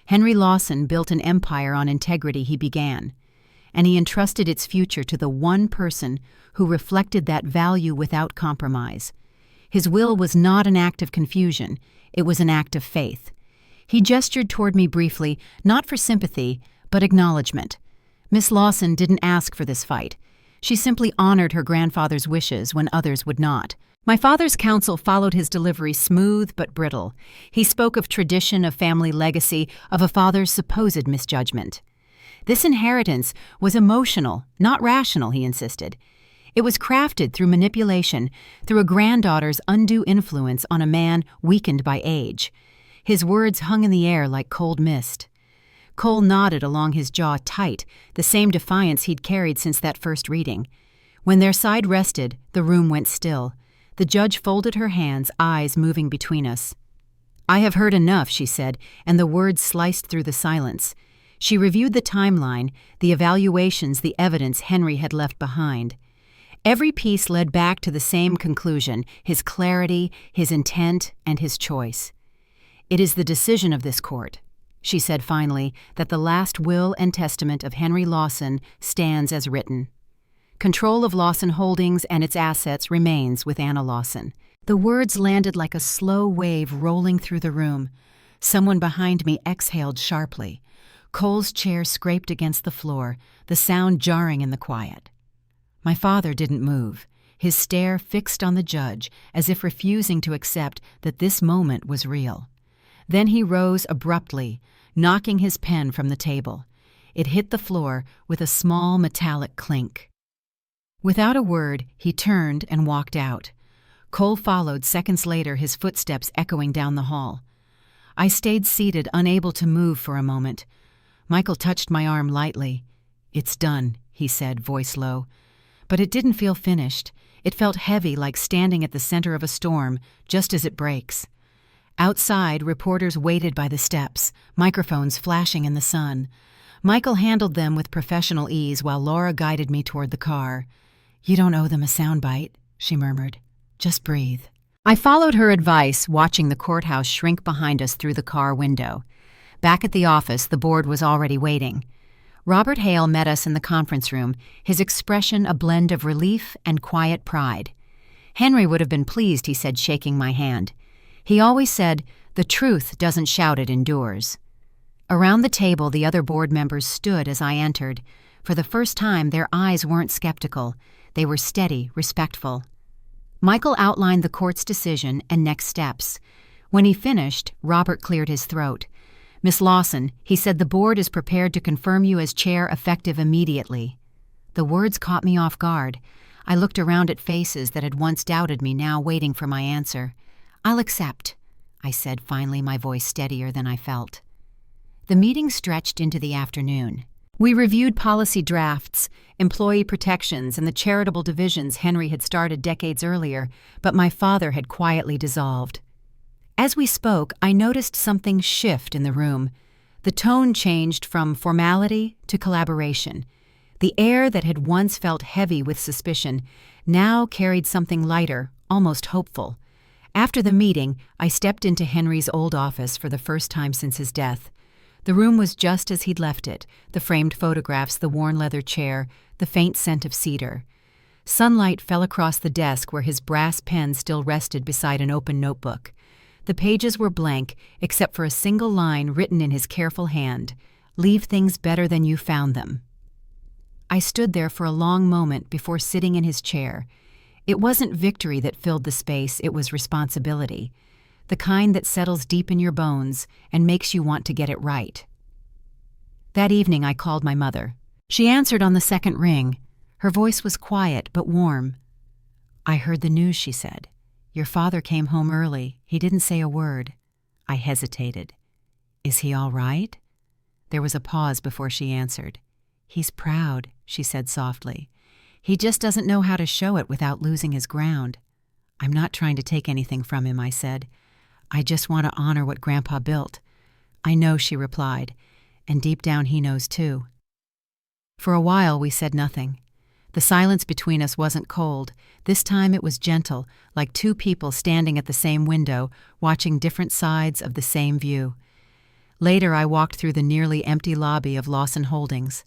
Speaker 1: Henry Lawson built an empire on integrity, he began, and he entrusted its future to the one person who reflected that value without compromise. His will was not an act of confusion, it was an act of faith. He gestured toward me briefly, not for sympathy, but acknowledgement. Miss Lawson didn't ask for this fight. She simply honored her grandfather's wishes when others would not. My father's counsel followed his delivery, smooth but brittle. He spoke of tradition, of family legacy, of a father's supposed misjudgment. This inheritance was emotional, not rational, he insisted. It was crafted through manipulation, through a granddaughter's undue influence on a man weakened by age. His words hung in the air like cold mist. Cole nodded along his jaw tight, the same defiance he'd carried since that first reading. When their side rested, the room went still. The judge folded her hands, eyes moving between us. "I have heard enough," she said, and the words sliced through the silence. She reviewed the timeline, the evaluations, the evidence Henry had left behind. Every piece led back to the same conclusion, his clarity, his intent, and his choice. "It is the decision of this court," she said finally, "that the last will and testament of Henry Lawson stands as written. Control of Lawson Holdings and its assets remains with Anna Lawson." The words landed like a slow wave rolling through the room. Someone behind me exhaled sharply. Cole's chair scraped against the floor, the sound jarring in the quiet. My father didn't move, his stare fixed on the judge, as if refusing to accept that this moment was real. Then he rose abruptly, knocking his pen from the table. It hit the floor with a small metallic clink. Without a word, he turned and walked out. Cole followed seconds later, his footsteps echoing down the hall. I stayed seated, unable to move for a moment. Michael touched my arm lightly. "It's done," he said, voice low. But it didn't feel finished. It felt heavy, like standing at the center of a storm, just as it breaks. Outside, reporters waited by the steps, microphones flashing in the sun. Michael handled them with professional ease while Laura guided me toward the car. "You don't owe them a soundbite," she murmured. "Just breathe." I followed her advice, watching the courthouse shrink behind us through the car window. Back at the office, the board was already waiting. Robert Hale met us in the conference room, his expression a blend of relief and quiet pride. "Henry would have been pleased," he said, shaking my hand. He always said, "The truth doesn't shout, it endures." Around the table, the other board members stood as I entered. For the first time, their eyes weren't skeptical. They were steady, respectful. Michael outlined the court's decision and next steps. When he finished, Robert cleared his throat. "Miss Lawson," he said, "the board is prepared to confirm you as chair effective immediately." The words caught me off guard. I looked around at faces that had once doubted me, now waiting for my answer. "I'll accept," I said, finally, my voice steadier than I felt. The meeting stretched into the afternoon. We reviewed policy drafts, employee protections, and the charitable divisions Henry had started decades earlier, but my father had quietly dissolved. As we spoke, I noticed something shift in the room. The tone changed from formality to collaboration. The air that had once felt heavy with suspicion now carried something lighter, almost hopeful. After the meeting, I stepped into Henry's old office for the first time since his death. The room was just as he'd left it, the framed photographs, the worn leather chair, the faint scent of cedar. Sunlight fell across the desk where his brass pen still rested beside an open notebook. The pages were blank, except for a single line written in his careful hand, "Leave things better than you found them." I stood there for a long moment before sitting in his chair. It wasn't victory that filled the space, it was responsibility. The kind that settles deep in your bones and makes you want to get it right. That evening I called my mother. She answered on the second ring. Her voice was quiet but warm. "I heard the news," she said. "Your father came home early. He didn't say a word." I hesitated. "Is he all right?" There was a pause before she answered. "He's proud," she said softly. "He just doesn't know how to show it without losing his ground." "I'm not trying to take anything from him," I said. "I just want to honor what Grandpa built." "I know," she replied, "and deep down he knows too." For a while we said nothing. The silence between us wasn't cold. This time it was gentle, like two people standing at the same window, watching different sides of the same view. Later I walked through the nearly empty lobby of Lawson Holdings.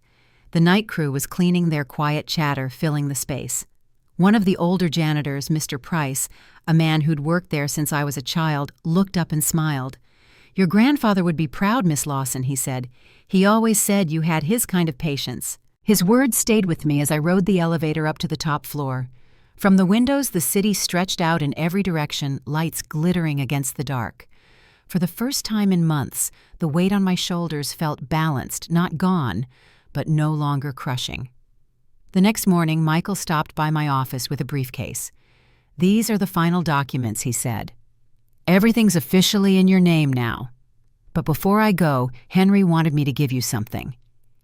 Speaker 1: The night crew was cleaning, their quiet chatter filling the space. One of the older janitors, Mr. Price, a man who'd worked there since I was a child, looked up and smiled. "Your grandfather would be proud, Miss Lawson," he said. "He always said you had his kind of patience." His words stayed with me as I rode the elevator up to the top floor. From the windows, the city stretched out in every direction, lights glittering against the dark. For the first time in months, the weight on my shoulders felt balanced, not gone, but no longer crushing. The next morning, Michael stopped by my office with a briefcase. "These are the final documents," he said. "Everything's officially in your name now. But before I go, Henry wanted me to give you something."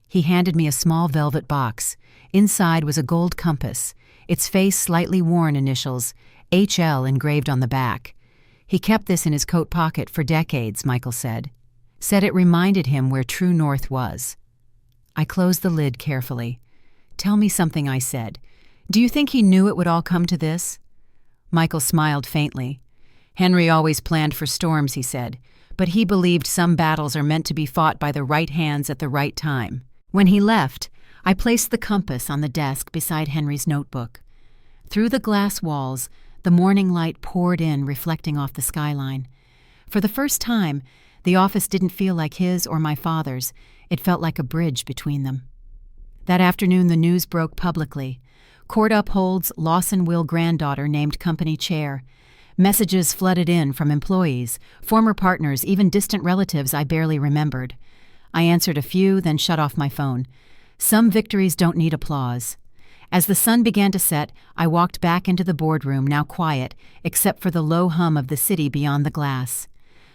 Speaker 1: He handed me a small velvet box. Inside was a gold compass, its face slightly worn initials, HL engraved on the back. He kept this in his coat pocket for decades, Michael said. Said it reminded him where true north was. I closed the lid carefully. "Tell me something," I said. "Do you think he knew it would all come to this?" Michael smiled faintly. "Henry always planned for storms," he said, "but he believed some battles are meant to be fought by the right hands at the right time." When he left, I placed the compass on the desk beside Henry's notebook. Through the glass walls, the morning light poured in, reflecting off the skyline. For the first time, the office didn't feel like his or my father's. It felt like a bridge between them. That afternoon, the news broke publicly. Court upholds Lawson will granddaughter named company chair. Messages flooded in from employees, former partners, even distant relatives I barely remembered. I answered a few, then shut off my phone. Some victories don't need applause. As the sun began to set, I walked back into the boardroom, now quiet, except for the low hum of the city beyond the glass.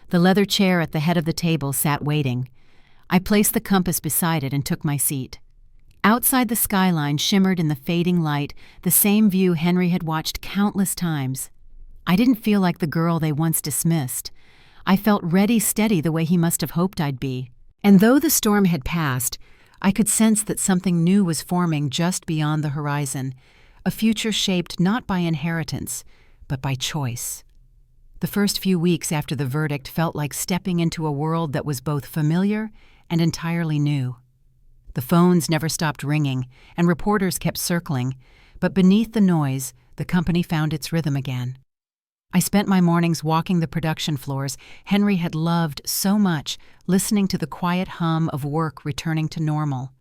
Speaker 1: The leather chair at the head of the table sat waiting. I placed the compass beside it and took my seat. Outside, the skyline shimmered in the fading light, the same view Henry had watched countless times. I didn't feel like the girl they once dismissed. I felt ready, steady, the way he must have hoped I'd be. And though the storm had passed, I could sense that something new was forming just beyond the horizon, a future shaped not by inheritance, but by choice. The first few weeks after the verdict felt like stepping into a world that was both familiar and entirely new. The phones never stopped ringing, and reporters kept circling, but beneath the noise, the company found its rhythm again. I spent my mornings walking the production floors Henry had loved so much, listening to the quiet hum of work returning to normal.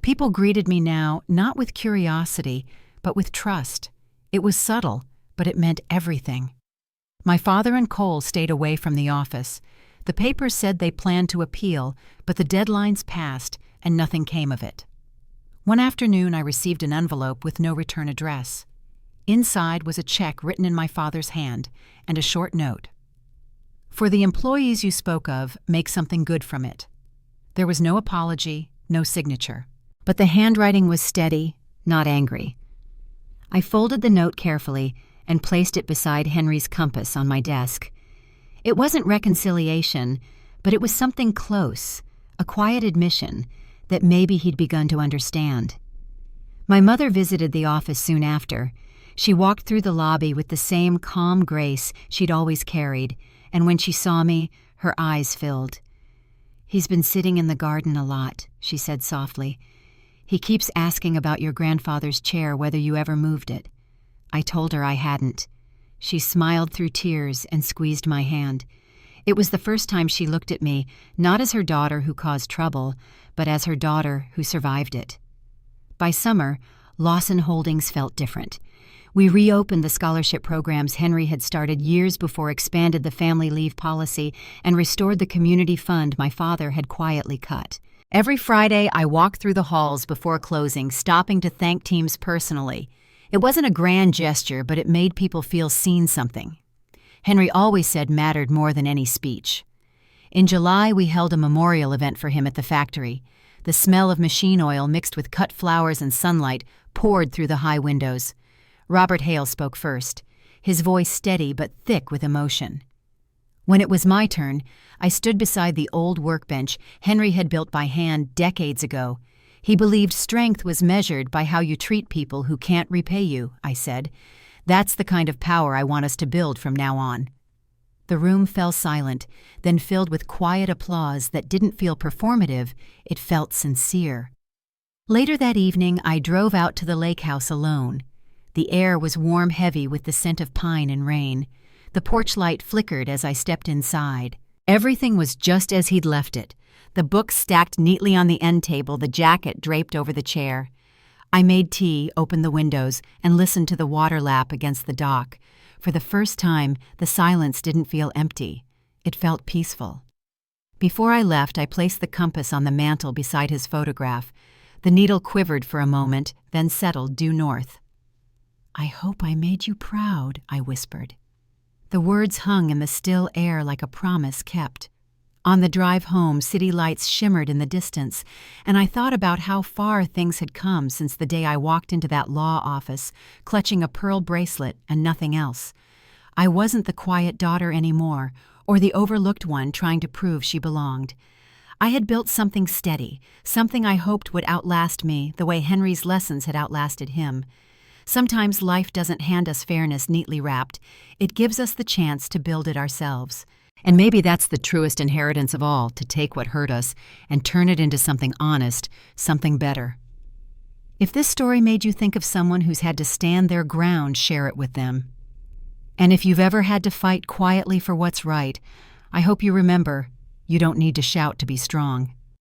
Speaker 1: People greeted me now not with curiosity, but with trust. It was subtle, but it meant everything. My father and Cole stayed away from the office. The papers said they planned to appeal, but the deadlines passed and nothing came of it. One afternoon I received an envelope with no return address. Inside was a check written in my father's hand and a short note. "For the employees you spoke of, make something good from it." There was no apology, no signature. But the handwriting was steady, not angry. I folded the note carefully and placed it beside Henry's compass on my desk. It wasn't reconciliation, but it was something close, a quiet admission that maybe he'd begun to understand. My mother visited the office soon after. She walked through the lobby with the same calm grace she'd always carried, and when she saw me, her eyes filled. "He's been sitting in the garden a lot," she said softly. "He keeps asking about your grandfather's chair, whether you ever moved it." I told her I hadn't. She smiled through tears and squeezed my hand. It was the first time she looked at me, not as her daughter who caused trouble, but as her daughter who survived it. By summer, Lawson Holdings felt different. We reopened the scholarship programs Henry had started years before, expanded the family leave policy, and restored the community fund my father had quietly cut. Every Friday, I walked through the halls before closing, stopping to thank teams personally. It wasn't a grand gesture, but it made people feel seen something. Henry always said mattered more than any speech. In July, we held a memorial event for him at the factory. The smell of machine oil mixed with cut flowers and sunlight poured through the high windows. Robert Hale spoke first, his voice steady but thick with emotion. When it was my turn, I stood beside the old workbench Henry had built by hand decades ago. He believed strength was measured by how you treat people who can't repay you, I said. That's the kind of power I want us to build from now on. The room fell silent, then filled with quiet applause that didn't feel performative, it felt sincere. Later that evening, I drove out to the lake house alone. The air was warm, heavy with the scent of pine and rain. The porch light flickered as I stepped inside. Everything was just as he'd left it. The books stacked neatly on the end table, the jacket draped over the chair. I made tea, opened the windows, and listened to the water lap against the dock. For the first time, the silence didn't feel empty. It felt peaceful. Before I left, I placed the compass on the mantel beside his photograph. The needle quivered for a moment, then settled due north. "I hope I made you proud," I whispered. The words hung in the still air like a promise kept. On the drive home, city lights shimmered in the distance, and I thought about how far things had come since the day I walked into that law office, clutching a pearl bracelet and nothing else. I wasn't the quiet daughter anymore, or the overlooked one trying to prove she belonged. I had built something steady, something I hoped would outlast me the way Henry's lessons had outlasted him. Sometimes life doesn't hand us fairness neatly wrapped. It gives us the chance to build it ourselves. And maybe that's the truest inheritance of all, to take what hurt us and turn it into something honest, something better. If this story made you think of someone who's had to stand their ground, share it with them. And if you've ever had to fight quietly for what's right, I hope you remember, you don't need to shout to be strong.